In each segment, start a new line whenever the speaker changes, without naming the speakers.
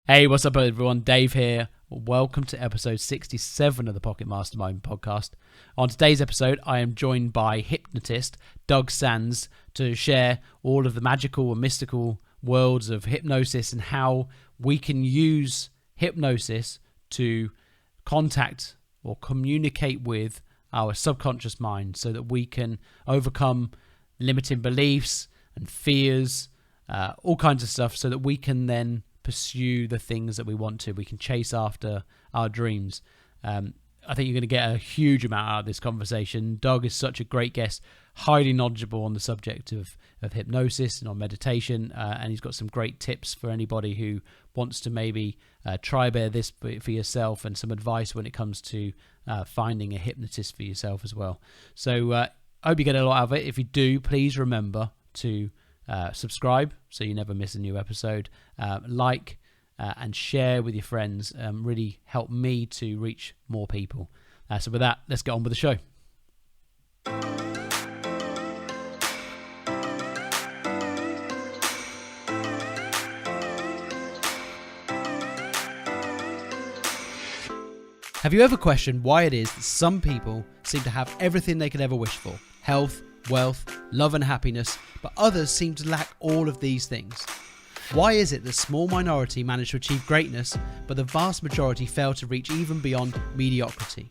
Hey, what's up, everyone? Dave here. Welcome to episode 67 of the Pocket Mastermind podcast. On today's episode, I am joined by hypnotist Doug Sands to share all of the magical and mystical worlds of hypnosis and how we can use hypnosis to contact or communicate with our subconscious mind so that we can overcome limiting beliefs and fears, all kinds of stuff, so that we can then pursue the things that we want to. We can chase after our dreams. I think you're going to get a huge amount out of this conversation. Doug is such a great guest, highly knowledgeable on the subject of hypnosis and on meditation, and he's got some great tips for anybody who wants to maybe try bear this for yourself, and some advice when it comes to finding a hypnotist for yourself as well. So I hope you get a lot out of it. If you do, please remember to subscribe so you never miss a new episode. Like and share with your friends. Really help me to reach more people. So with that, let's get on with the show. Have you ever questioned why it is that some people seem to have everything they could ever wish for? Health, wealth, love and happiness, but others seem to lack all of these things. Why is it the small minority manage to achieve greatness, but the vast majority fail to reach even beyond mediocrity?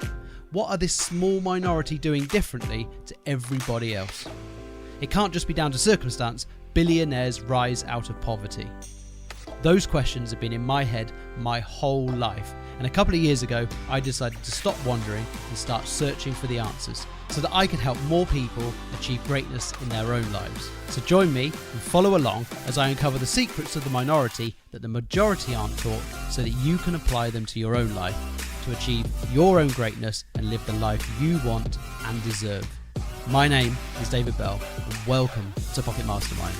What are this small minority doing differently to everybody else? It can't just be down to circumstance. Billionaires rise out of poverty. Those questions have been in my head my whole life, and a couple of years ago I decided to stop wondering and start searching for the answers so that I can help more people achieve greatness in their own lives. So join me and follow along as I uncover the secrets of the minority that the majority aren't taught, so that you can apply them to your own life to achieve your own greatness and live the life you want and deserve. My name is David Bell, and welcome to Pocket Mastermind.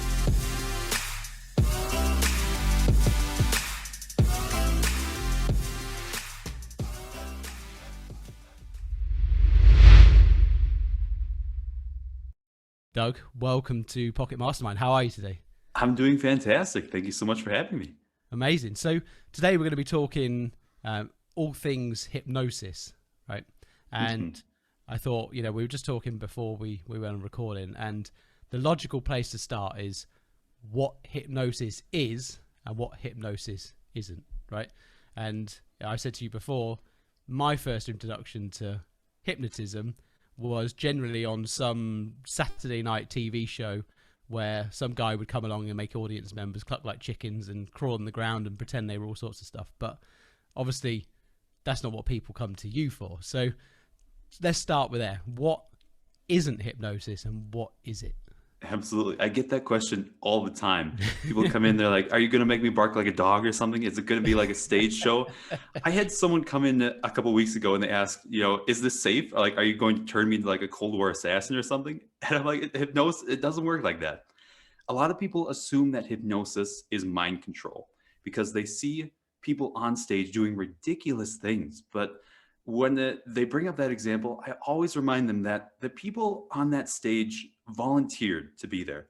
Doug, welcome to Pocket Mastermind. How are you today?
I'm doing fantastic. Thank you so much for having me.
Amazing. So today we're going to be talking all things hypnosis, right? And I thought, we were just talking before we went on recording, and the logical place to start is what hypnosis is and what hypnosis isn't, right? And I said to you before, my first introduction to hypnotism was generally on some Saturday night TV show where some guy would come along and make audience members cluck like chickens and crawl on the ground and pretend they were all sorts of stuff. But obviously, that's not what people come to you for. So let's start with there. What isn't hypnosis and what is it?
Absolutely. I get that question all the time. People come in, they're like, are you going to make me bark like a dog or something? Is it going to be like a stage show? I had someone come in a couple of weeks ago and they asked, is this safe? Like, are you going to turn me into like a Cold War assassin or something? And I'm like, hypnosis, it doesn't work like that. A lot of people assume that hypnosis is mind control because they see people on stage doing ridiculous things. But when they bring up that example, I always remind them that the people on that stage volunteered to be there.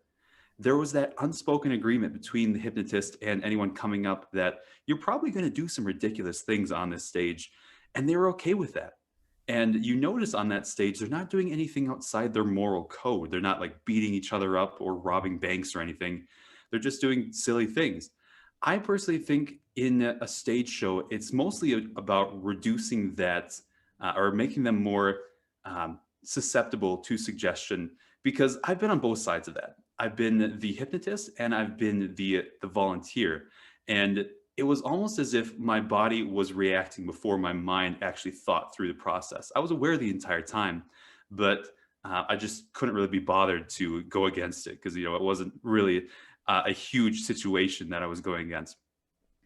There was that unspoken agreement between the hypnotist and anyone coming up that you're probably going to do some ridiculous things on this stage, and they were okay with that. And you notice on that stage, they're not doing anything outside their moral code. They're not like beating each other up or robbing banks or anything. They're just doing silly things. I personally think in a stage show, it's mostly about reducing that or making them more susceptible to suggestion, because I've been on both sides of that. I've been the hypnotist and I've been the volunteer. And it was almost as if my body was reacting before my mind actually thought through the process. I was aware the entire time, but I just couldn't really be bothered to go against it because, it wasn't really a huge situation that I was going against.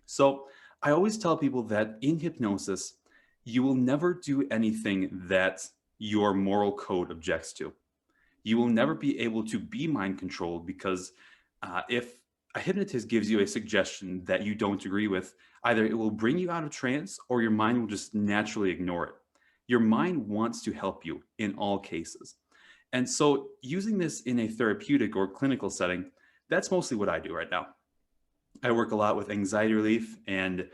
So I always tell people that in hypnosis, you will never do anything that your moral code objects to. You will never be able to be mind controlled because if a hypnotist gives you a suggestion that you don't agree with, either it will bring you out of trance or your mind will just naturally ignore it. Your mind wants to help you in all cases. And so using this in a therapeutic or clinical setting, that's mostly what I do right now. I work a lot with anxiety relief and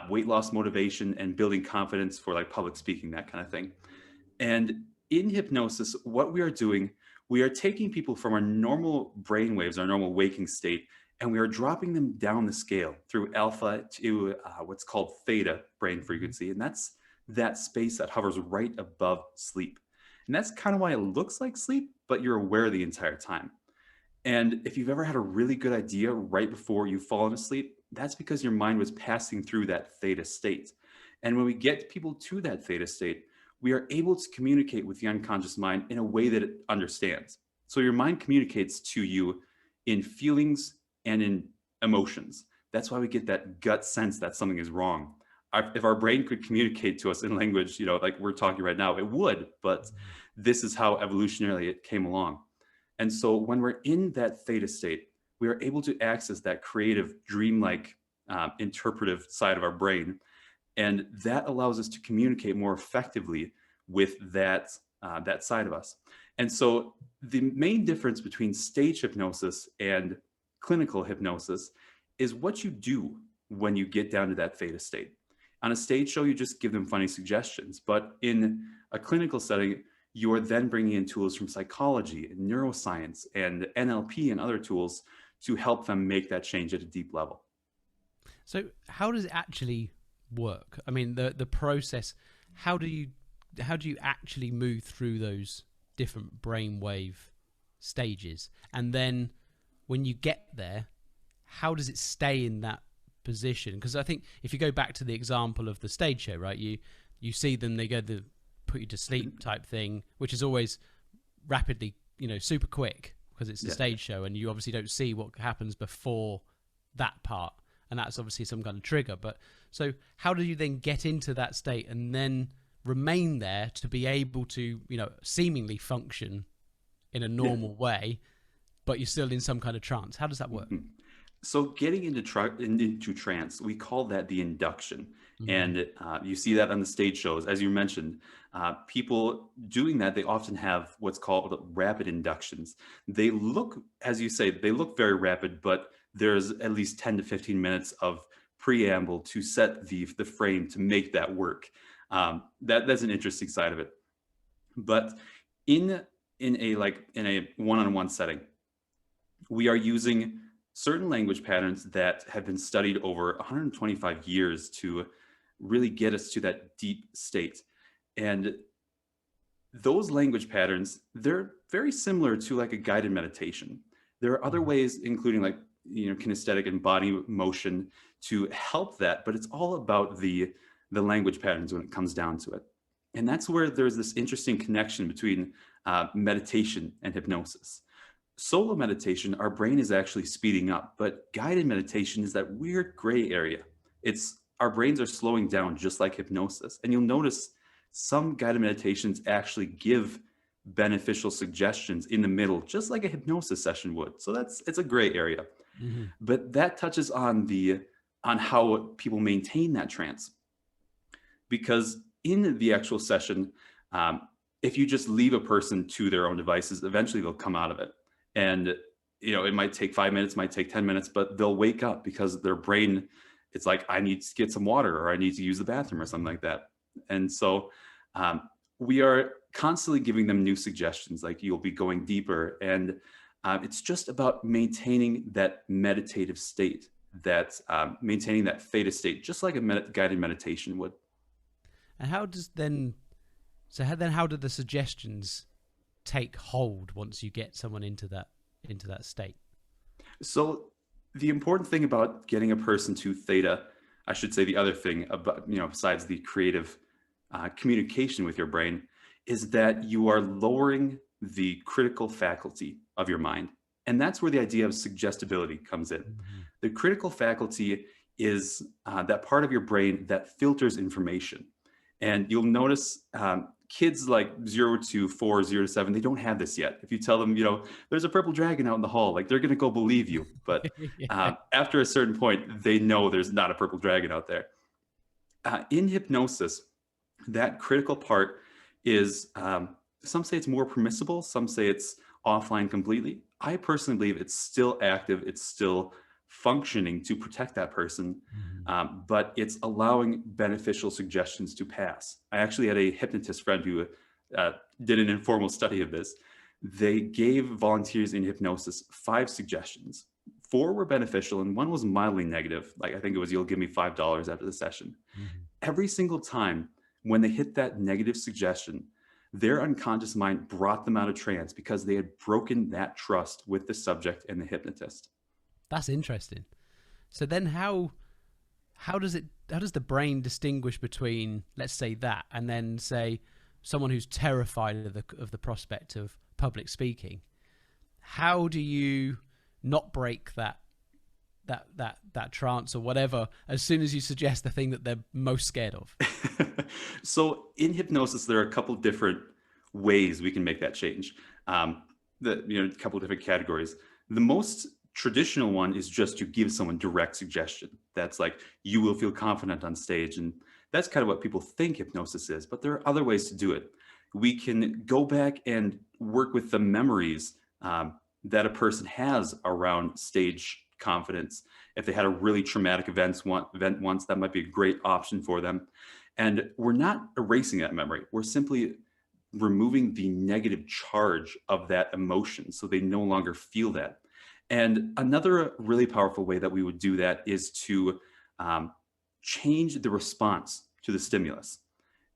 weight loss motivation and building confidence for like public speaking, that kind of thing. And in hypnosis, what we are doing, we are taking people from our normal brain waves, our normal waking state, and we are dropping them down the scale through alpha to what's called theta brain
Mhm.
frequency. And that's that space that hovers right above sleep. And that's kind of why it looks like sleep, but you're aware the entire time. And if you've ever had a really good idea right before you've fallen asleep, that's because your mind was passing through that theta state. And when we get people to that theta state, we are able to communicate with the unconscious mind in a way that it understands. So your mind communicates to you in feelings and in emotions. That's why we get that gut sense that something is wrong. If our brain could communicate to us in language, like we're talking right now, it would, but this is how evolutionarily it came along. And so when we're in that theta state, we are able to access that creative, dreamlike, interpretive side of our brain. And that allows us to communicate more effectively with that side of us. And so the main difference between stage hypnosis and clinical hypnosis is what you do when you get down to that theta state. On a stage show, you just give them funny suggestions. But in a clinical setting, you are then bringing in tools from psychology and neuroscience and NLP and other tools to help them make that change at a deep level.
So how does it actually work? I mean, the process. How do you actually move through those different brainwave stages, and then when you get there, how does it stay in that position? Because I think if you go back to the example of the stage show, right? You see them, they go the put you to sleep type thing, which is always rapidly, super quick because it's a
Yeah.
stage show, and you obviously don't see what happens before that part, and that's obviously some kind of trigger. But so how do you then get into that state and then remain there to be able to, seemingly function in a
Yeah.
normal way, but you're still in some kind of trance? How does that work?
Mhm. So getting into trance, we call that the induction.
Mm-hmm.
And you see that on the stage shows, as you mentioned. People doing that, they often have what's called rapid inductions. They look, as you say, they look very rapid, but there's at least 10 to 15 minutes of preamble to set the frame to make that work. That's an interesting side of it. But in in a one-on-one setting, we are using certain language patterns that have been studied over 125 years to really get us to that deep state. And those language patterns, they're very similar to like a guided meditation. There are other ways, including like, kinesthetic and body motion to help that, but it's all about the language patterns when it comes down to it. And that's where there's this interesting connection between meditation and hypnosis. Solo meditation, our brain is actually speeding up, but guided meditation is that weird gray area. It's our brains are slowing down just like hypnosis. And you'll notice some guided meditations actually give beneficial suggestions in the middle, just like a hypnosis session would. So it's a gray area.
Mm-hmm.
But that touches on how people maintain that trance. Because in the actual session, if you just leave a person to their own devices, eventually they'll come out of it. And it might take 5 minutes, might take 10 minutes, but they'll wake up because their brain, it's like, I need to get some water or I need to use the bathroom or something like that. And so we are constantly giving them new suggestions, like you'll be going deeper. And it's just about maintaining that meditative state, that maintaining that theta state, just like a guided meditation would.
And how does then how do the suggestions take hold once you get someone into that state?
So the important thing about getting a person to theta, I should say the other thing about, besides the creative communication with your brain, is that you are lowering the critical faculty of your mind. And that's where the idea of suggestibility comes in.
Mm-hmm.
The critical faculty is that part of your brain that filters information. And you'll notice kids like 0 to 4, 0 to 7, they don't have this yet. If you tell them, there's a purple dragon out in the hall, like they're going to go believe you. But
Yeah.
after a certain point, they know there's not a purple dragon out there. In hypnosis, that critical part is, some say it's more permissible, some say it's offline completely. I personally believe it's still active, it's still functioning to protect that person,
Mhm.
but it's allowing beneficial suggestions to pass. I actually had a hypnotist friend who uh, did an informal study of this. They gave volunteers in hypnosis 5 suggestions. 4 were beneficial and 1 was mildly negative. Like I think it was, you'll give me $5 after the session.
Mhm.
Every single time when they hit that negative suggestion, their unconscious mind brought them out of trance because they had broken that trust with the subject and the hypnotist.
That's interesting. So then how does the brain distinguish between, let's say, that and then say someone who's terrified of the prospect of public speaking? How do you not break that trance or whatever as soon as you suggest the thing that they're most scared of?
So in hypnosis, there are a couple different ways we can make that change. A couple different categories. The most traditional one is just to give someone direct suggestion. That's like, you will feel confident on stage, and that's kind of what people think hypnosis is. But there are other ways to do it. We can go back and work with the memories that a person has around stage confidence. If they had a really traumatic event once, that might be a great option for them. And we're not erasing that memory. We're simply removing the negative charge of that emotion so they no longer feel that. And another really powerful way that we would do that is to change the response to the stimulus.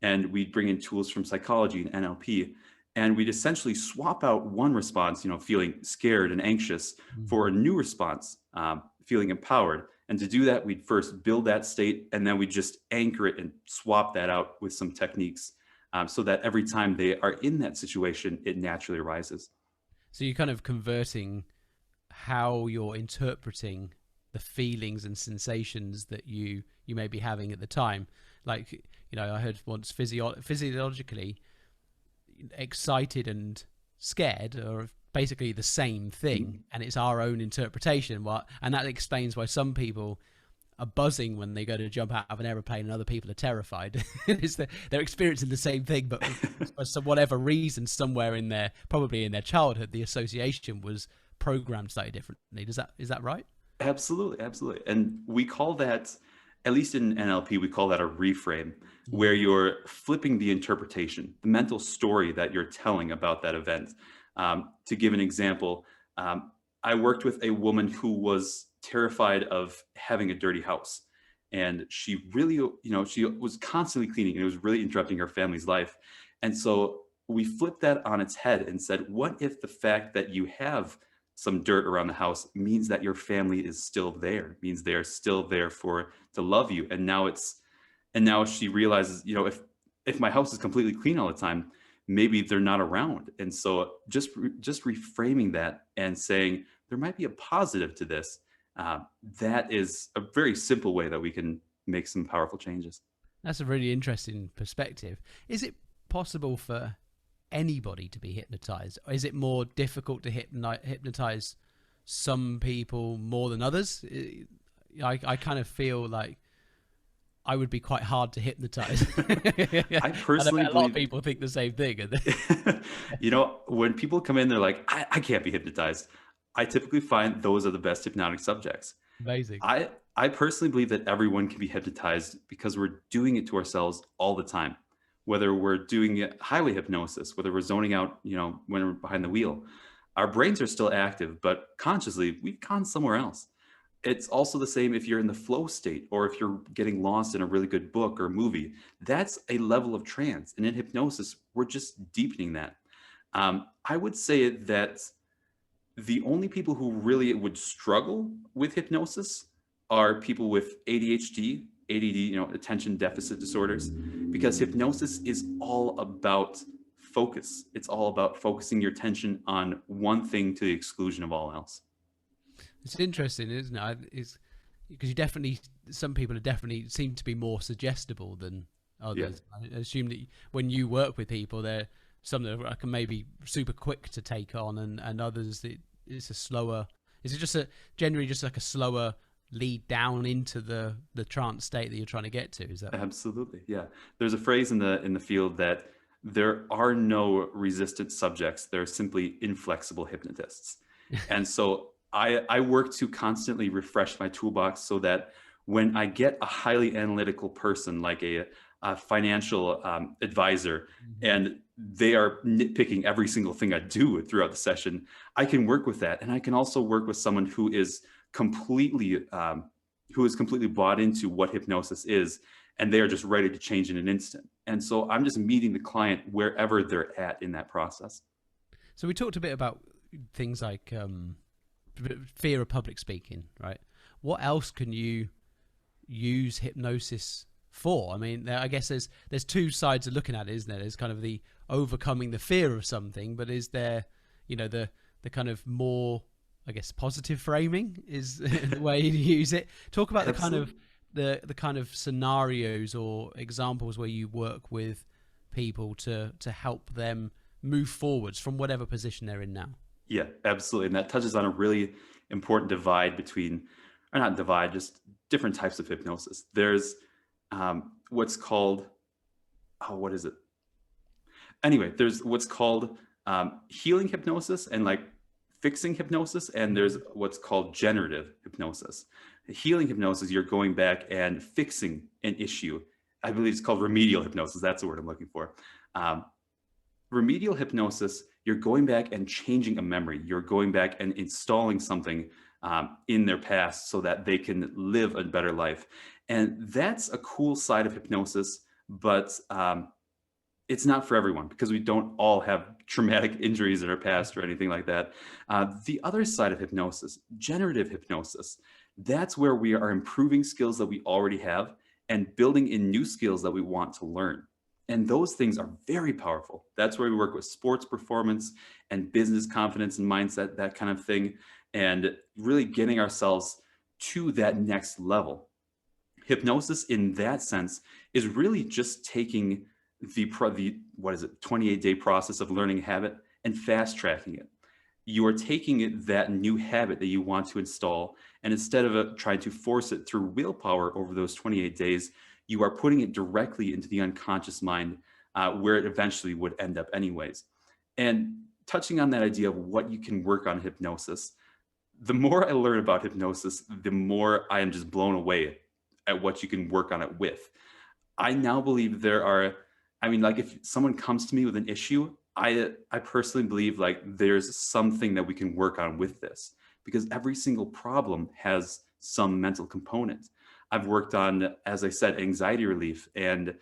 And we'd bring in tools from psychology and NLP, and we'd essentially swap out one response, feeling scared and anxious, for a new response, feeling empowered. And to do that, we'd first build that state, and then we'd just anchor it and swap that out with some techniques, so that every time they are in that situation, it naturally arises.
So you're kind of converting how you're interpreting the feelings and sensations that you may be having at the time. Like, I heard once physiologically excited and scared are basically the same thing, and it's our own interpretation. And that explains why some people are buzzing when they go to jump out of an aeroplane and other people are terrified. They're experiencing the same thing, but for some whatever reason, somewhere in their, probably in their childhood, the association was programmed slightly differently. Is that right?
Absolutely, absolutely. And we call that, at least in NLP, we call that a reframe, where you're flipping the interpretation, the mental story that you're telling about that event. To give an example, I worked with a woman who was terrified of having a dirty house. And she really, she was constantly cleaning, and it was really interrupting her family's life. And so we flipped that on its head and said, what if the fact that you have some dirt around the house means that your family is still there, means they're still there to love you? And now she realizes, if my house is completely clean all the time, maybe they're not around. And so just reframing that and saying there might be a positive to this, that is a very simple way that we can make some powerful changes.
That's a really interesting perspective. Is it possible for anybody to be hypnotized, or is it more difficult to hypnotize some people more than others? I kind of feel like I would be quite hard to hypnotize.
I personally
a lot of people think the same thing.
When people come in, they're like, I can't be hypnotized. I typically find those are the best hypnotic subjects.
Amazing.
I personally believe that everyone can be hypnotized because we're doing it to ourselves all the time. Whether we're doing highway hypnosis, whether we're zoning out, when we're behind the wheel, our brains are still active, but consciously we've gone somewhere else. It's also the same if you're in the flow state, or if you're getting lost in a really good book or movie. That's a level of trance. And in hypnosis, we're just deepening that. I would say that the only people who really would struggle with hypnosis are people with ADHD, ADD, attention deficit disorders, because hypnosis is all about focus. It's all about focusing your attention on one thing to the exclusion of all else.
It's interesting, isn't it? It's because some people seem to be more suggestible than others. Yeah. I assume that when you work with people, they're some that are maybe super quick to take on, and others it's a slower. Is it just generally just like a slower lead down into the trance state that you're trying to get to? Is that
absolutely? Yeah, there's a phrase in the field that there are no resistant subjects. There are simply inflexible hypnotists. And so I work to constantly refresh my toolbox so that when I get a highly analytical person like a financial advisor,
Mhm.
and they are nitpicking every single thing I do throughout the session, I can work with that. And I can also work with someone completely who is completely bought into what hypnosis is, and they are just ready to change in an instant. And so I'm just meeting the client wherever they're at in that process.
So we talked a bit about things like fear of public speaking, right? What else can you use hypnosis for? I mean, I guess there's two sides of looking at it, isn't there? There's kind of the overcoming the fear of something, but is there, the kind of more, I guess, positive framing is the way to use it. Talk about the kind of
Absolutely.
the kind of scenarios or examples where you work with people to help them move forwards from whatever position they're in now.
Yeah, absolutely. And that touches on a really important divide between, or not divide, just different types of hypnosis. There's what's called, oh, what is it? Anyway, there's what's called healing hypnosis and like fixing hypnosis, and there's
Mhm.
what's called generative hypnosis. Healing hypnosis, you're going back and fixing an issue. I believe it's called remedial hypnosis. That's the word I'm looking for. Um, Remedial hypnosis, you're going back and changing a memory. You're going back and installing something in their past so that they can live a better life. And that's a cool side of hypnosis, but it's not for everyone because we don't all have traumatic injuries in our past or anything like that. The other side of hypnosis, generative hypnosis, that's where we are improving skills that we already have and building in new skills that we want to learn. And those things are very powerful. That's where we work with sports performance and business confidence and mindset, that kind of thing, and really getting ourselves to that next level. Hypnosis, in that sense, is really just taking the what is it, 28-day process of learning a habit and fast tracking it. You are taking that new habit that you want to install, and instead of trying to force it through willpower over those 28 days, you are putting it directly into the unconscious mind, where it eventually would end up anyways. And touching on that idea of what you can work on hypnosis, the more I learn about hypnosis, the more I am just blown away at what you can work on it with. I now believe there are, I mean, like if someone comes to me with an issue, I personally believe like there's something that we can work on with this, because every single problem has some mental component. I've worked on, as I said, anxiety relief and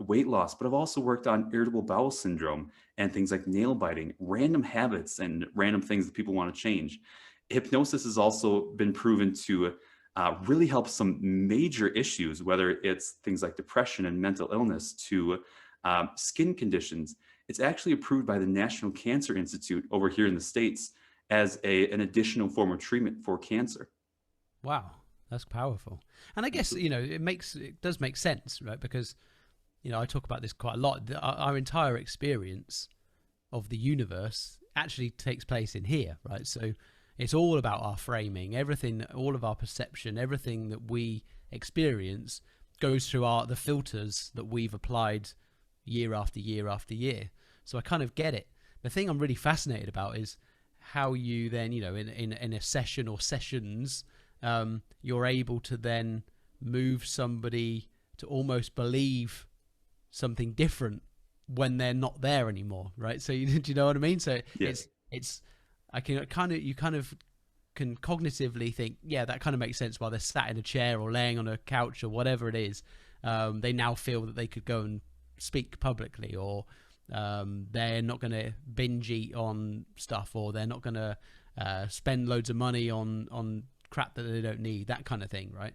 weight loss, but I've also worked on irritable bowel syndrome and things like nail biting, random habits, and random things that people want to change. Hypnosis has also been proven to really help some major issues, whether it's things like depression and mental illness to skin conditions. It's actually approved by the National Cancer Institute over here in the States as an additional form of treatment for cancer.
Wow, that's powerful. And I guess
Absolutely.
it does make sense, right? Because I talk about this quite a lot. Our entire experience of the universe actually takes place in here, right? So it's all about our framing, everything, all of our perception, everything that we experience goes through the filters that we've applied year after year after year. So I kind of get it. The thing I'm really fascinated about is how you then, in a session or sessions, you're able to then move somebody to almost believe something different when they're not there anymore, right? So do you know what I mean? So
Yes.
it's I can kind of you kind of can cognitively think, yeah, that kind of makes sense while they're sat in a chair or laying on a couch or whatever it is. They now feel that they could go and speak publicly, or they're not going to binge eat on stuff, or they're not going to spend loads of money on crap that they don't need, that kind of thing, right?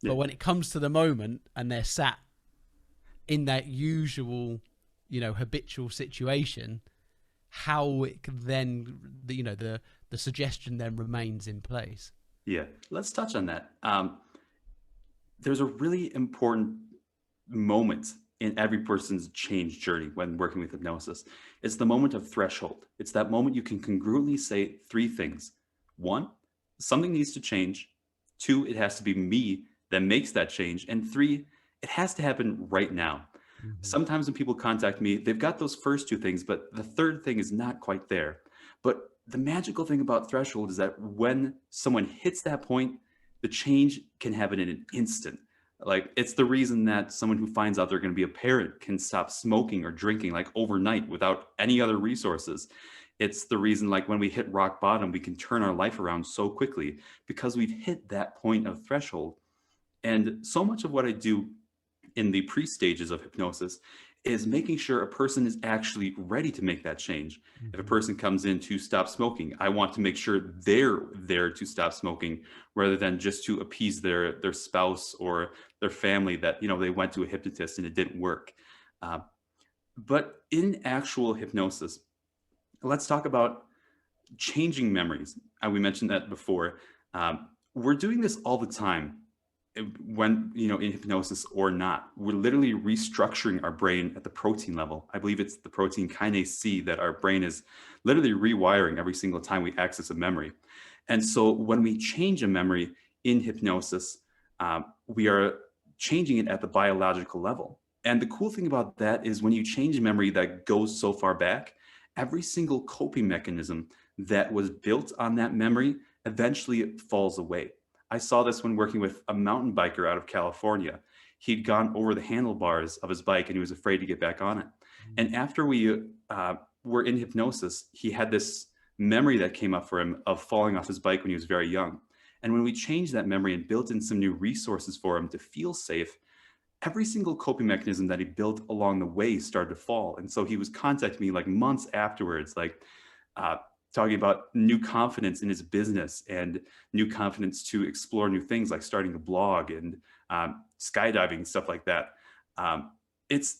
Yeah.
But when it comes to the moment and they're sat in that usual, habitual situation, how it can then, the suggestion then remains in place.
Yeah. Let's touch on that. There's a really important moment in every person's change journey when working with hypnosis. It's the moment of threshold. It's that moment you can congruently say three things. One, something needs to change. Two, it has to be me that makes that change. And three, it has to happen right now.
Mm-hmm.
Sometimes when people contact me, they've got those first two things, but the third thing is not quite there. But the magical thing about threshold is that when someone hits that point, the change can happen in an instant. Like, it's the reason that someone who finds out they're going to be a parent can stop smoking or drinking like overnight without any other resources. It's the reason, like, when we hit rock bottom, we can turn our life around so quickly because we've hit that point of threshold. And so much of what I do in the pre-stages of hypnosis is making sure a person is actually ready to make that change. If a
Mm-hmm.
person comes in to stop smoking, I want to make sure they're there to stop smoking rather than just to appease their spouse or their family that, you know, they went to a hypnotist and it didn't work. Uh, but in actual hypnosis, let's talk about changing memories. We mentioned that before. We're doing this all the time when, you know, in hypnosis or not. We're literally restructuring our brain at the protein level. I believe it's the protein kinase C that our brain is literally rewiring every single time we access a memory. And so when we change a memory in hypnosis, we are changing it at the biological level. And the cool thing about that is when you change a memory that goes so far back, every single coping mechanism that was built on that memory eventually falls away. I saw this when working with a mountain biker out of California. He'd gone over the handlebars of his bike and he was afraid to get back on it. And after we were in hypnosis, he had this memory that came up for him of falling off his bike when he was very young. And when we changed that memory and built in some new resources for him to feel safe, every single coping mechanism that he built along the way started to fall. And so he was contacting me like months afterwards, like uh, talking about new confidence in his business and new confidence to explore new things like starting a blog and skydiving, stuff like that. Um, it's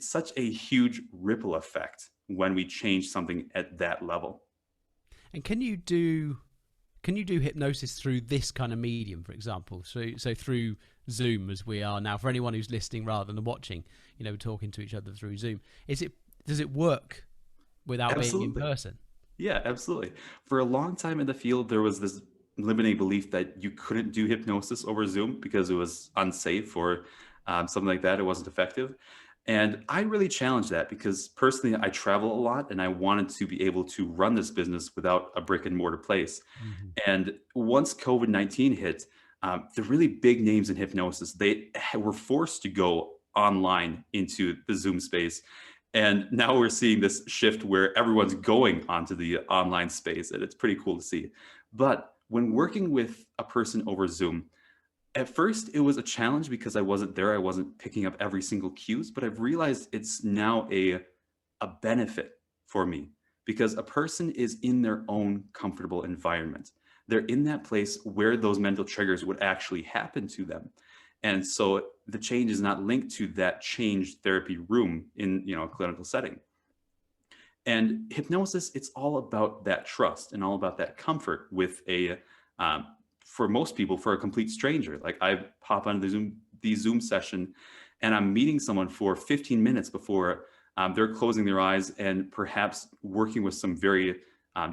such a huge ripple effect when we change something at that level.
And can you do hypnosis through this kind of medium, for example? So through Zoom, as we are now, for anyone who's listening rather than watching, you know, talking to each other through Zoom. Does it work without being in
Absolutely.
person?
Yeah, absolutely. For a long time in the field, there was this limiting belief that you couldn't do hypnosis over Zoom because it was unsafe or something like that. It wasn't effective. And I really challenged that because personally, I travel a lot and I wanted to be able to run this business without a brick and mortar place.
Hmm.
And once COVID-19 hit, the really big names in hypnosis, they were forced to go online into the Zoom space. And now we're seeing this shift where everyone's going onto the online space, and it's pretty cool to see. But when working with a person over Zoom, at first it was a challenge because I wasn't there. I wasn't picking up every single cues, but I've realized it's now a benefit for me because a person is in their own comfortable environment. They're in that place where those mental triggers would actually happen to them. And so the change is not linked to that change therapy room in, you know, a clinical setting. And hypnosis, it's all about that trust and all about that comfort with um, for most people, for a complete stranger. Like I pop onto the Zoom session and I'm meeting someone for 15 minutes before they're closing their eyes and perhaps working with some very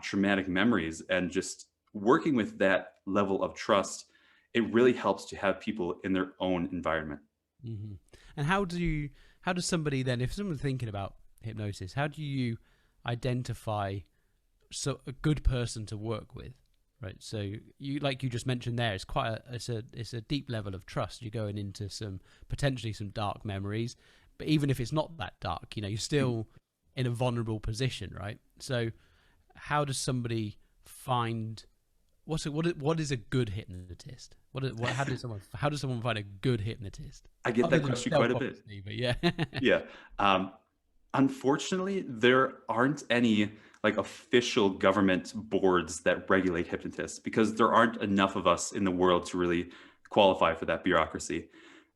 traumatic memories and just working with that level of trust. It really helps to have people in their own environment.
Hmm. And how does somebody then, if someone's thinking about hypnosis, how do you identify a good person to work with? Right. So you, like you just mentioned there, it's quite it's a deep level of trust. You're going into some potentially some dark memories, but even if it's not that dark, you know, you're still in a vulnerable position, right? So how does somebody find what is a good hypnotist? How does someone find a good hypnotist?
I get
Other
that
than
question quite
yourself,
a bit.
obviously, but yeah.
Yeah. Um, Unfortunately, there aren't any like official government boards that regulate hypnotists because there aren't enough of us in the world to really qualify for that bureaucracy.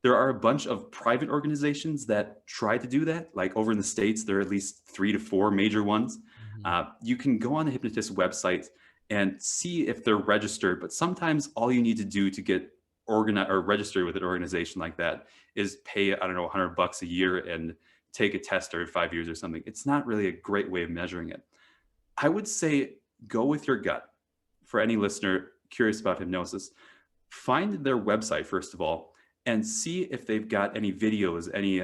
There are a bunch of private organizations that try to do that. Like over in the States, there are at least 3 to 4 major ones.
Mhm.
You can go on the hypnotist website and see if they're registered, but sometimes all you need to do to get organized or registered with an organization like that is pay, I don't know, $100 a year and take a test every 5 years or something. It's not really a great way of measuring it. I would say go with your gut. For any listener curious about hypnosis, find their website first of all and see if they've got any videos, any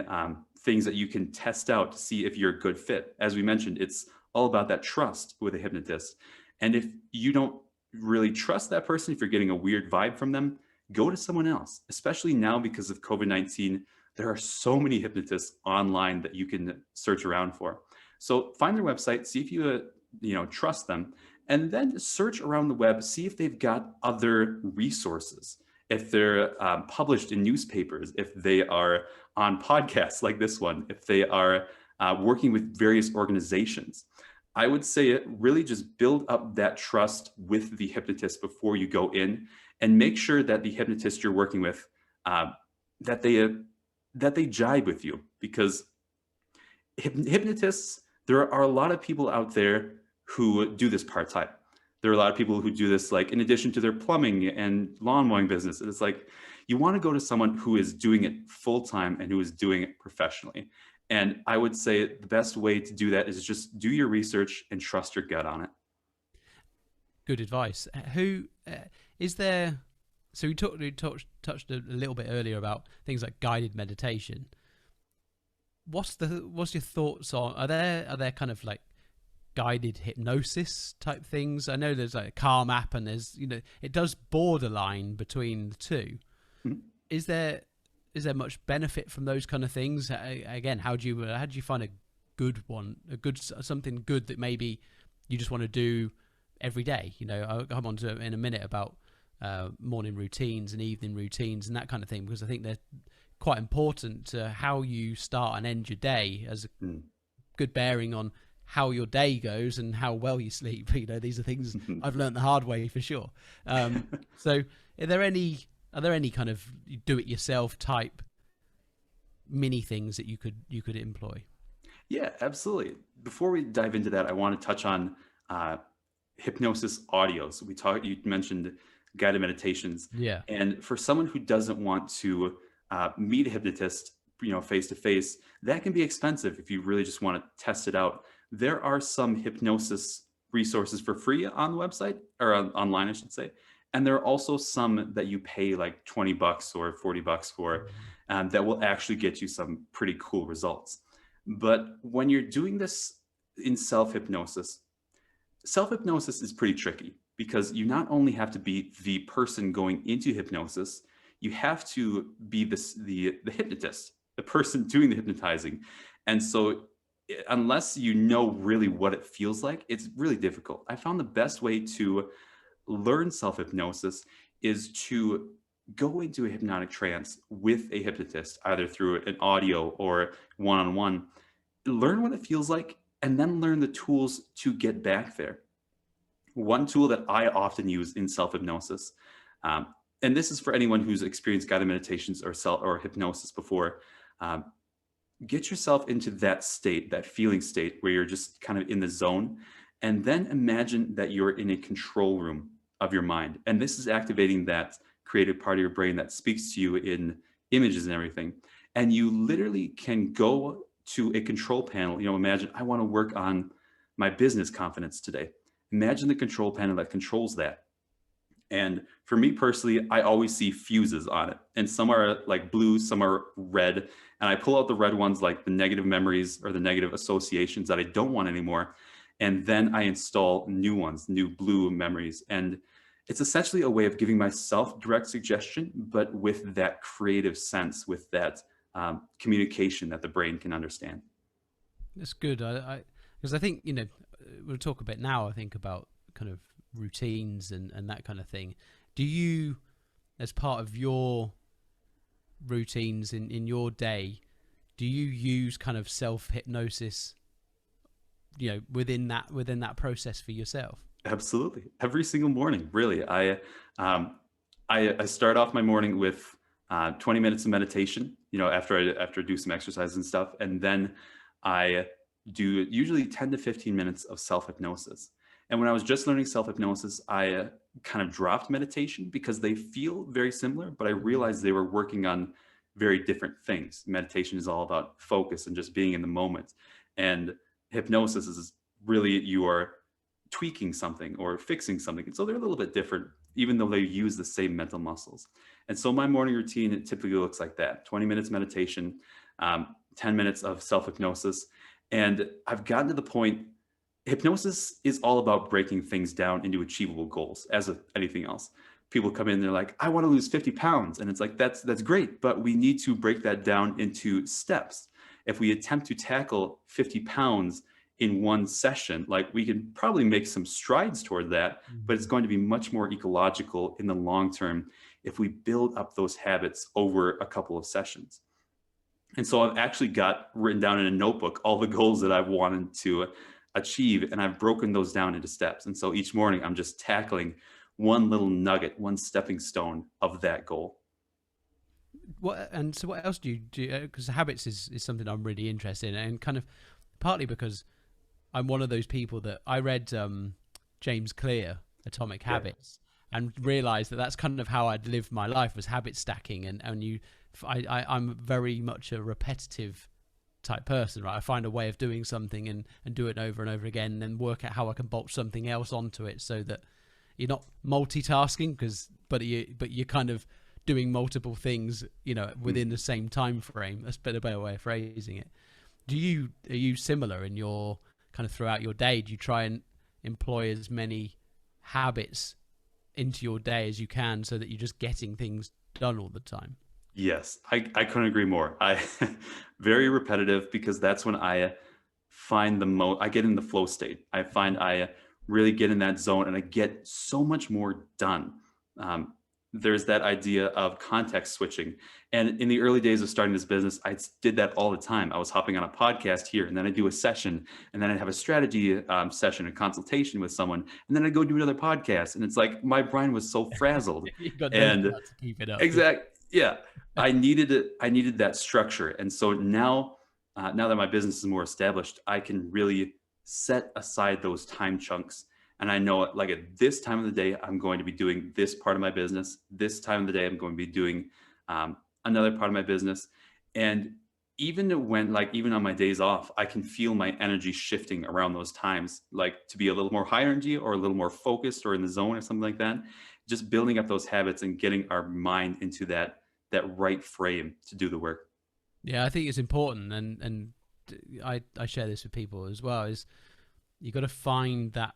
things that you can test out to see if you're a good fit. As we mentioned, it's all about that trust with a hypnotist. And if you don't really trust that person, if you're getting a weird vibe from them, go to someone else, especially now because of COVID-19. There are so many hypnotists online that you can search around for. So find their website, see if you trust them, and then search around the web, see if they've got other resources, if they're published in newspapers, if they are on podcasts like this one, if they are working with various organizations. I would say it really just build up that trust with the hypnotist before you go in, and make sure that the hypnotist you're working with uh, that they jibe with you, because hypnotists, there are a lot of people out there who do this part-time. There are a lot of people who do this like in addition to their plumbing and lawn mowing business. And it's like, you want to go to someone who is doing it full-time and who is doing it professionally. And I would say the best way to do that is just do your research and trust your gut on it.
Good advice. Who is there? So we touched a little bit earlier about things like guided meditation. What's your thoughts on? Are there kind of like guided hypnosis type things? I know there's like a Calm app, and there's it does borderline between the two.
Mhm.
Is there much benefit from those kind of things? Again, how do you find a good one, something good that maybe you just want to do every day? I'll come on to it in a minute about morning routines and evening routines and that kind of thing, because I think they're quite important to how you start and end your day, as a good bearing on how your day goes and how well you sleep. These are things I've learned the hard way for sure. So are there any kind of do-it-yourself type mini things that you could employ?
Yeah, absolutely. Before we dive into that, I want to touch on hypnosis audio. So you mentioned guided meditations.
Yeah.
And for someone who doesn't want to meet a hypnotist, face to face, that can be expensive if you really just want to test it out. There are some hypnosis resources for free on the website, or online, I should say. And there are also some that you pay like $20 or $40 for, that will actually get you some pretty cool results. But when you're doing this in self-hypnosis is pretty tricky, because you not only have to be the person going into hypnosis, you have to be the hypnotist, the person doing the hypnotizing. And so unless you know really what it feels like, it's really difficult. I found the best way to learn self-hypnosis is to go into a hypnotic trance with a hypnotist, either through an audio or one-on-one, learn what it feels like, and then learn the tools to get back there. One tool that I often use in self-hypnosis, and this is for anyone who's experienced guided meditations or hypnosis before, get yourself into that state, that feeling state where you're just kind of in the zone, and then imagine that you're in a control room of your mind. And this is activating that creative part of your brain that speaks to you in images and everything. And you literally can go to a control panel. Imagine, I want to work on my business confidence today. Imagine the control panel that controls that. And for me personally, I always see fuses on it. And some are like blue, some are red. And I pull out the red ones, like the negative memories or the negative associations that I don't want anymore. And then I install new ones, new blue memories. And it's essentially a way of giving myself direct suggestion, but with that creative sense, with that communication that the brain can understand.
That's good. Because I think, we'll talk a bit now, I think, about kind of routines and that kind of thing. Do you, as part of your routines in your day, do you use kind of self-hypnosis, within that process for yourself?
Absolutely. Every single morning, really. I start off my morning with 20 minutes of meditation, after I do some exercise and stuff. And then I do usually 10 to 15 minutes of self-hypnosis. And when I was just learning self-hypnosis, I kind of dropped meditation because they feel very similar, but I realized they were working on very different things. Meditation is all about focus and just being in the moment. And hypnosis is really, you are tweaking something or fixing something. And so they're a little bit different, even though they use the same mental muscles. And so my morning routine, it typically looks like that: 20 minutes meditation, 10 minutes of self-hypnosis. And I've gotten to the point, hypnosis is all about breaking things down into achievable goals, as with anything else. People come in, they're like, I want to lose 50 pounds. And it's like, that's great, but we need to break that down into steps. If we attempt to tackle 50 pounds in one session, like, we can probably make some strides toward that, but it's going to be much more ecological in the long term if we build up those habits over a couple of sessions. And so I've actually got written down in a notebook all the goals that I've wanted to achieve, and I've broken those down into steps. And so each morning I'm just tackling one little nugget, one stepping stone of that goal.
So what else do you do? Because habits is something I'm really interested in, and kind of partly because I'm one of those people that I read James Clear, Atomic Habits, and realized that that's kind of how I'd lived my life, was habit stacking. I'm very much a repetitive type person, right? I find a way of doing something and do it over and over again, and then work out how I can bolt something else onto it, so that you're not multitasking, but you're kind of doing multiple things, within the same time frame. That's a better way of phrasing it. Are you similar in your kind of throughout your day? Do you try and employ as many habits into your day as you can, so that you're just getting things done all the time?
Yes, I couldn't agree more. I very repetitive, because that's when I find I get in the flow state. I find I really get in that zone, and I get so much more done. There's that idea of context switching. And in the early days of starting this business, I did that all the time. I was hopping on a podcast here, and then I do a session, and then I'd have a strategy session, a consultation with someone, and then I'd go do another podcast. And it's like, my brain was so frazzled.
You got
and
to keep it up.
Exactly. Yeah. I needed it. I needed that structure. And so now that my business is more established, I can really set aside those time chunks. And I know, like, at this time of the day, I'm going to be doing this part of my business. This time of the day, I'm going to be doing another part of my business. And even on my days off, I can feel my energy shifting around those times, like to be a little more high energy or a little more focused or in the zone or something like that. Just building up those habits and getting our mind into that right frame to do the work.
Yeah, I think it's important, and I share this with people as well, is you got to find that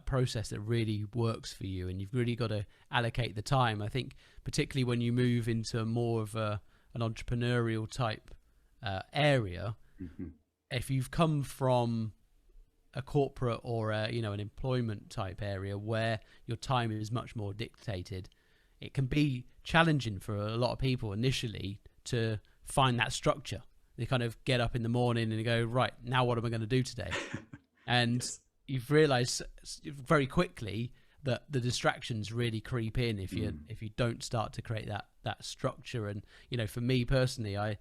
process that really works for you, and you've really got to allocate the time. I think particularly when you move into more of an entrepreneurial type area, if you've come from a corporate or an employment type area where your time is much more dictated, it can be challenging for a lot of people initially to find that structure. They kind of get up in the morning and go, right, now what am I going to do today? And
Yes.
You've realized very quickly that the distractions really creep in if you don't start to create that structure. And for me personally, I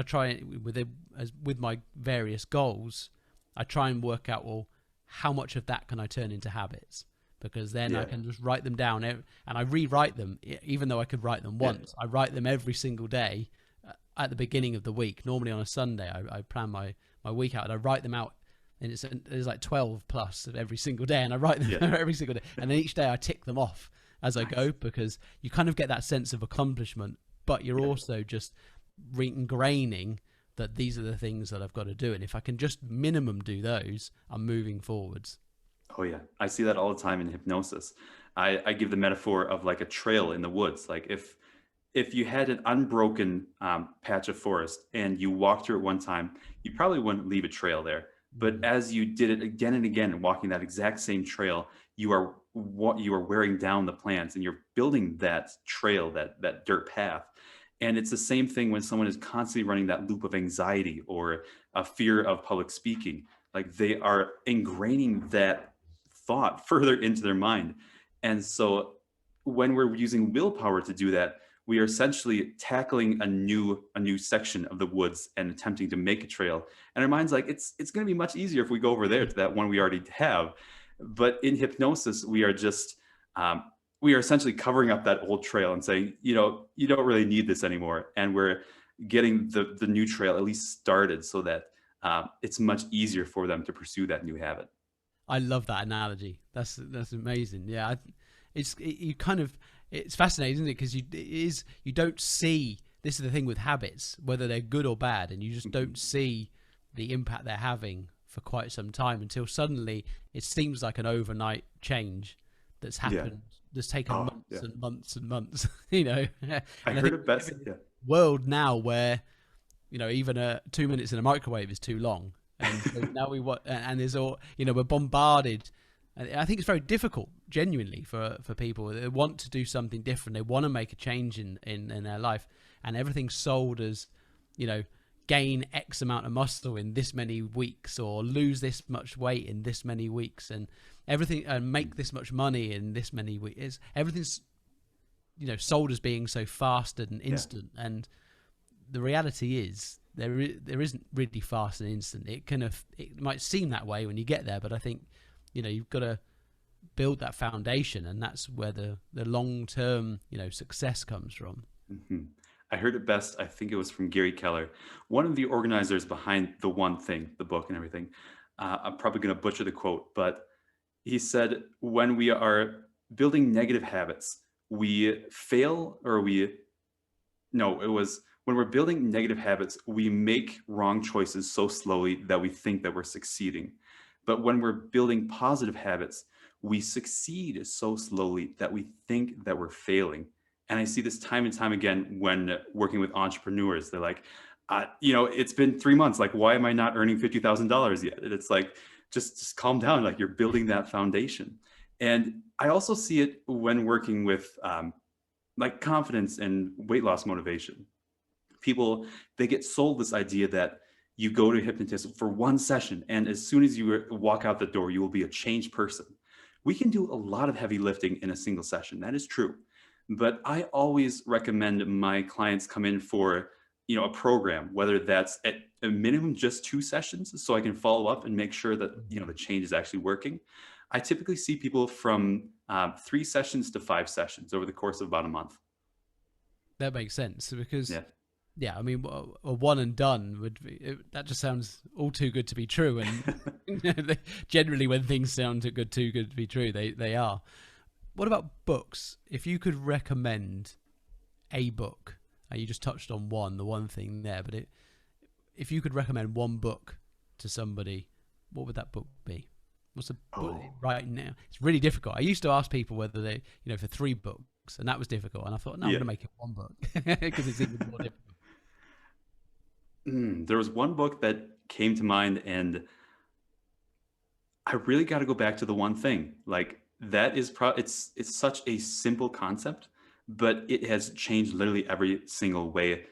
try with my various goals, I try and work out, well, how much of that can I turn into habits? Because then I can just write them down, and I rewrite them. Even though I could write them once, I write them every single day at the beginning of the week. Normally on a Sunday, I plan my week out, and I write them out. And there's like 12 plus every single day, and I write them every single day. And then each day I tick them off as I go, because you kind of get that sense of accomplishment, but you're also just re-ingraining that these are the things that I've got to do. And if I can just minimum do those, I'm moving forwards.
Oh yeah. I see that all the time in hypnosis. I give the metaphor of like a trail in the woods. Like if you had an unbroken patch of forest and you walked through it one time, you probably wouldn't leave a trail there. But as you did it again and again, and walking that exact same trail, you are wearing down the plants, and you're building that trail, that dirt path. And it's the same thing when someone is constantly running that loop of anxiety or a fear of public speaking. Like, they are ingraining that thought further into their mind. And so when we're using willpower to do that, we are essentially tackling a new section of the woods and attempting to make a trail. And our mind's like, it's going to be much easier if we go over there to that one we already have. But in hypnosis, we are essentially covering up that old trail and saying, you don't really need this anymore. And we're getting the new trail at least started, so that it's much easier for them to pursue that new habit.
I love that analogy. That's amazing. Yeah, it's fascinating, isn't it? Because you don't see, this is the thing with habits, whether they're good or bad, and you just don't see the impact they're having for quite some time until suddenly it seems like an overnight change that's
Yeah.
happened, that's taken
Oh,
months
yeah.
and months and months, you know. And
I
I
heard
think
it
we live
best.
in this
Yeah.
world now where, you know, even 2 minutes in a microwave is too long. And so now and there's all, you know, we're bombarded. And I think it's very difficult, genuinely, for people. They want to do something different. They want to make a change in their life. And everything's sold as, you know, gain X amount of muscle in this many weeks, or lose this much weight in this many weeks, and everything, and make this much money in this many weeks. Everything's, you know, sold as being so fast and instant. Yeah. And the reality is there isn't really fast and instant. It might seem that way when you get there, but I think, you know, you've got to build that foundation, and that's where the long-term, you know, success comes from.
Mm-hmm. I heard it best. I think it was from Gary Keller, one of the organizers behind The One Thing, the book and everything. I'm probably going to butcher the quote, but he said, when we are building negative habits, we fail, it was when we're building negative habits, we make wrong choices so slowly that we think that we're succeeding. But when we're building positive habits, we succeed so slowly that we think that we're failing. And I see this time and time again when working with entrepreneurs. They're like, it's been 3 months. Like, why am I not earning $50,000 yet? And it's like, just calm down. Like, you're building that foundation. And I also see it when working with like confidence and weight loss motivation. People, they get sold this idea that you go to a hypnotist for one session, and as soon as you walk out the door, you will be a changed person. We can do a lot of heavy lifting in a single session. That is true. But I always recommend my clients come in for, a program, whether that's at a minimum just 2 sessions, so I can follow up and make sure that, the change is actually working. I typically see people from 3 sessions to 5 sessions over the course of about a month.
That makes sense, because
yeah,
I mean, a one and done that just sounds all too good to be true. And generally, when things sound too good to be true, they are. What about books? If you could recommend a book, you just touched on the one thing there, but if you could recommend one book to somebody, what would that book be? What's the book right now? It's really difficult. I used to ask people whether they, for 3 books, and that was difficult. And I thought, no, I'm going to make it one book because it's even more difficult.
There was one book that came to mind, and I really got to go back to The One Thing. Like, that is it's such a simple concept, but it has changed literally every single way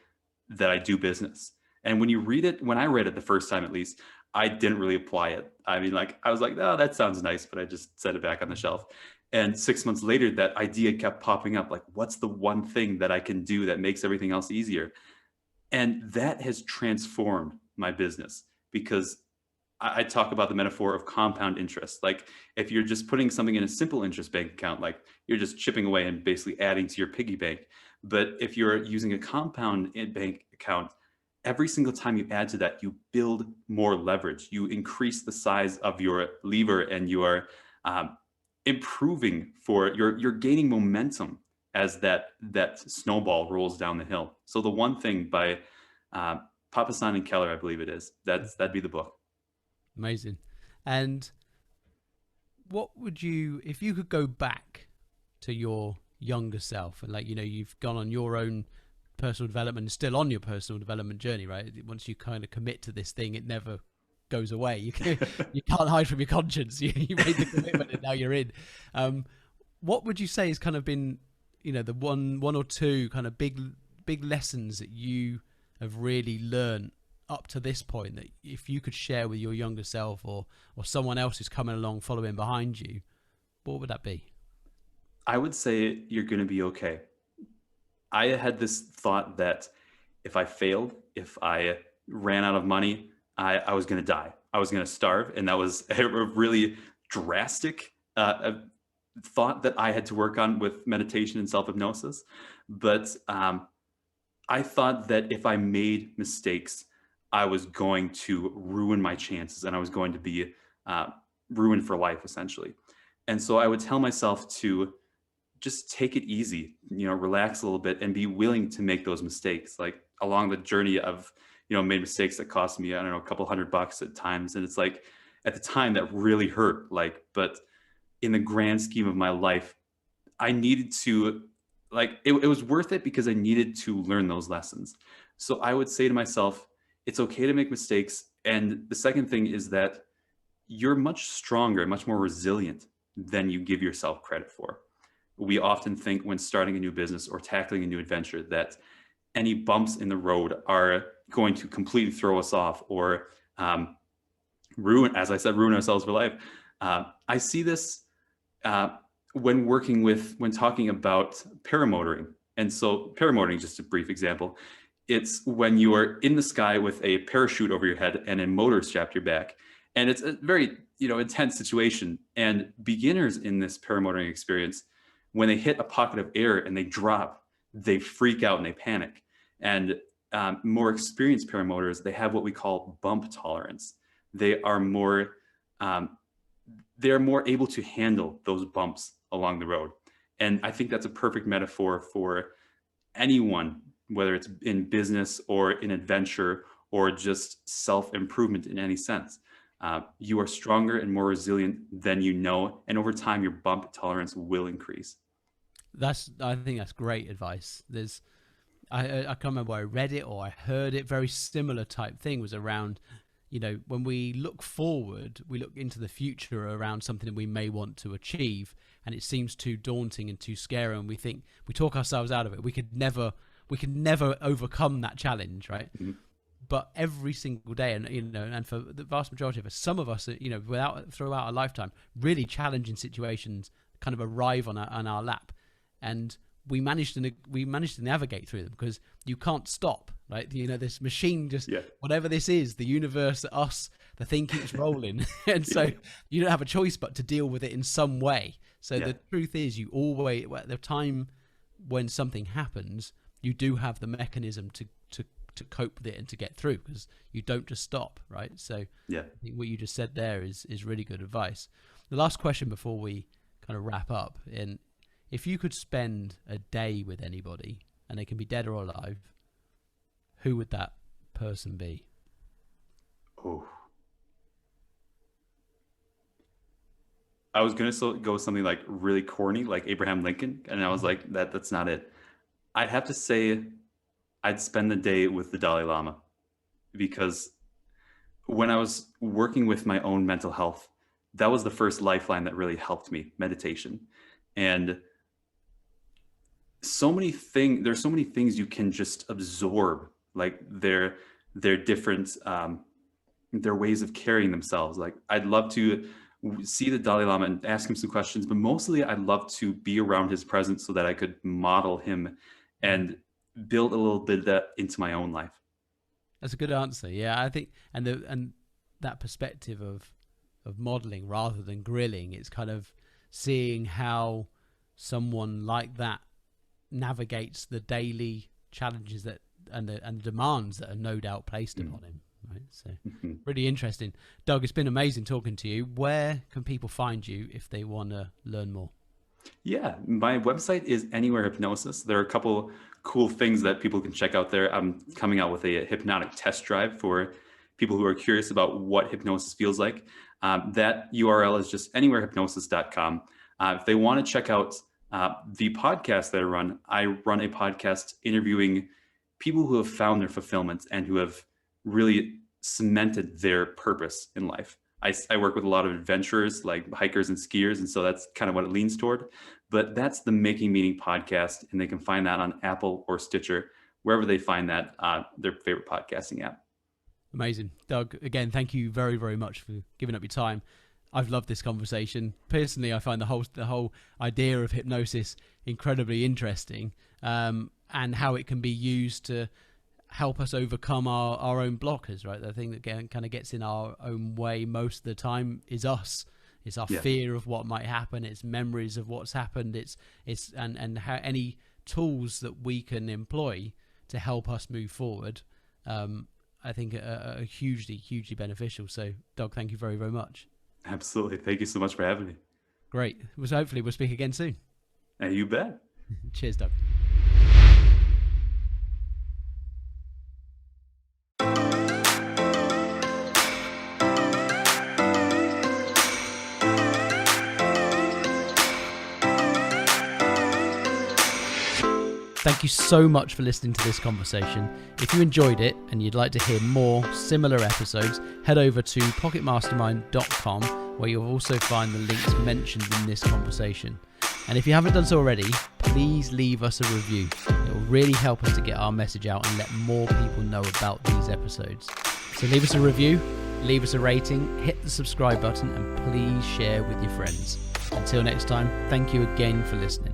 that I do business. And when I read it the first time, at least, I didn't really apply it. I mean, like, I was like, oh, that sounds nice, but I just set it back on the shelf. And 6 months later, that idea kept popping up. Like, what's the one thing that I can do that makes everything else easier? And that has transformed my business, because I talk about the metaphor of compound interest. Like, if you're just putting something in a simple interest bank account, like, you're just chipping away and basically adding to your piggy bank. But if you're using a compound bank account, every single time you add to that, you build more leverage. You increase the size of your lever, and you are improving you're gaining momentum as that snowball rolls down the hill. So The One Thing by Papasan and Keller, I believe it is. That'd be the book.
Amazing. And what would you, if you could go back to your younger self, and like, you've gone on your own personal development, still on your personal development journey, right? Once you kind of commit to this thing, it never goes away. You can't hide from your conscience. You made the commitment, and now you're in. What would you say has kind of been, the one or two kind of big lessons that you have really learned up to this point, that if you could share with your younger self, or someone else who's coming along following behind you, what would that be?
I would say you're going to be okay. I had this thought that if I failed, if I ran out of money, I was going to die. I was going to starve. And that was a really drastic thought that I had to work on with meditation and self-hypnosis. But I thought that if I made mistakes, I was going to ruin my chances, and I was going to be ruined for life, essentially. And so I would tell myself to just take it easy, relax a little bit, and be willing to make those mistakes. Like, along the journey of, made mistakes that cost me, I don't know, a couple $100 at times. And it's like, at the time that really hurt, like, but in the grand scheme of my life, I needed to, like, it was worth it because I needed to learn those lessons. So I would say to myself, it's okay to make mistakes. And the second thing is that you're much stronger, much more resilient than you give yourself credit for. We often think when starting a new business or tackling a new adventure that any bumps in the road are going to completely throw us off or ruin ourselves for life. I see this when talking about paramotoring. And so paramotoring, just a brief example, it's when you are in the sky with a parachute over your head and a motor strapped to your back. And it's a very, intense situation. And beginners in this paramotoring experience, when they hit a pocket of air and they drop, they freak out and they panic. And more experienced paramotors, they have what we call bump tolerance. They are more able to handle those bumps along the road. And I think that's a perfect metaphor for anyone, whether it's in business or in adventure or just self-improvement in any sense. You are stronger and more resilient than you know, and over time your bump tolerance will increase.
I think that's great advice. I can't remember where I read it or I heard it. Very similar type thing was around, when we look forward, we look into the future around something that we may want to achieve, and it seems too daunting and too scary, and we talk ourselves out of it. We could never overcome that challenge, right? Mm-hmm. But every single day, and for the vast majority of us, some of us, throughout our lifetime, really challenging situations kind of arrive on our lap, and we managed to navigate through them because you can't stop, right? This machine whatever this is, the universe, us, the thing keeps rolling, and so you don't have a choice but to deal with it in some way. So the truth is, you always, at the time when something happens, you do have the mechanism to cope with it and to get through, because you don't just stop, right? So I think what you just said there is really good advice. The last question before we kind of wrap up, and if you could spend a day with anybody, and they can be dead or alive, who would that person be?
Oh, I was going to go something like really corny, like Abraham Lincoln. And I was like, that's not it. I'd have to say I'd spend the day with the Dalai Lama, because when I was working with my own mental health, that was the first lifeline that really helped me, meditation. And there's so many things you can just absorb, like their different, their ways of carrying themselves. Like, I'd love to see the Dalai Lama and ask him some questions, but mostly I'd love to be around his presence so that I could model him and build a little bit of that into my own life.
That's a good answer. Yeah, I think, and that perspective of modeling rather than grilling, it's kind of seeing how someone like that navigates the daily challenges and the demands that are no doubt placed upon him. Right. So really interesting. Doug, it's been amazing talking to you. Where can people find you if they want to learn more?
Yeah, my website is Anywhere Hypnosis. There are a couple cool things that people can check out there. I'm coming out with a hypnotic test drive for people who are curious about what hypnosis feels like. That URL is just anywherehypnosis.com. If they want to check out the podcast that I run a podcast interviewing people who have found their fulfillment and who have really cemented their purpose in life. I work with a lot of adventurers, like hikers and skiers, and so that's kind of what it leans toward. But that's the Making Meaning podcast, and they can find that on Apple or Stitcher, wherever they find that, their favorite podcasting app.
Amazing. Doug, again, thank you very, very much for giving up your time. I've loved this conversation. Personally, I find the whole idea of hypnosis incredibly interesting, and how it can be used to help us overcome our own blockers, right? The thing that kind of gets in our own way most of the time is us. It's our fear of what might happen. It's memories of what's happened. It's and how any tools that we can employ to help us move forward, I think are hugely, hugely beneficial. So, Doug, thank you very, very much.
Absolutely. Thank you so much for having me.
Great. So hopefully we'll speak again soon.
You bet.
Cheers, Doug. Thank you so much for listening to this conversation. If you enjoyed it and you'd like to hear more similar episodes, head over to pocketmastermind.com, where you'll also find the links mentioned in this conversation. And if you haven't done so already, please leave us a review. It will really help us to get our message out and let more people know about these episodes. So leave us a review, leave us a rating, hit the subscribe button, and please share with your friends. Until next time, thank you again for listening.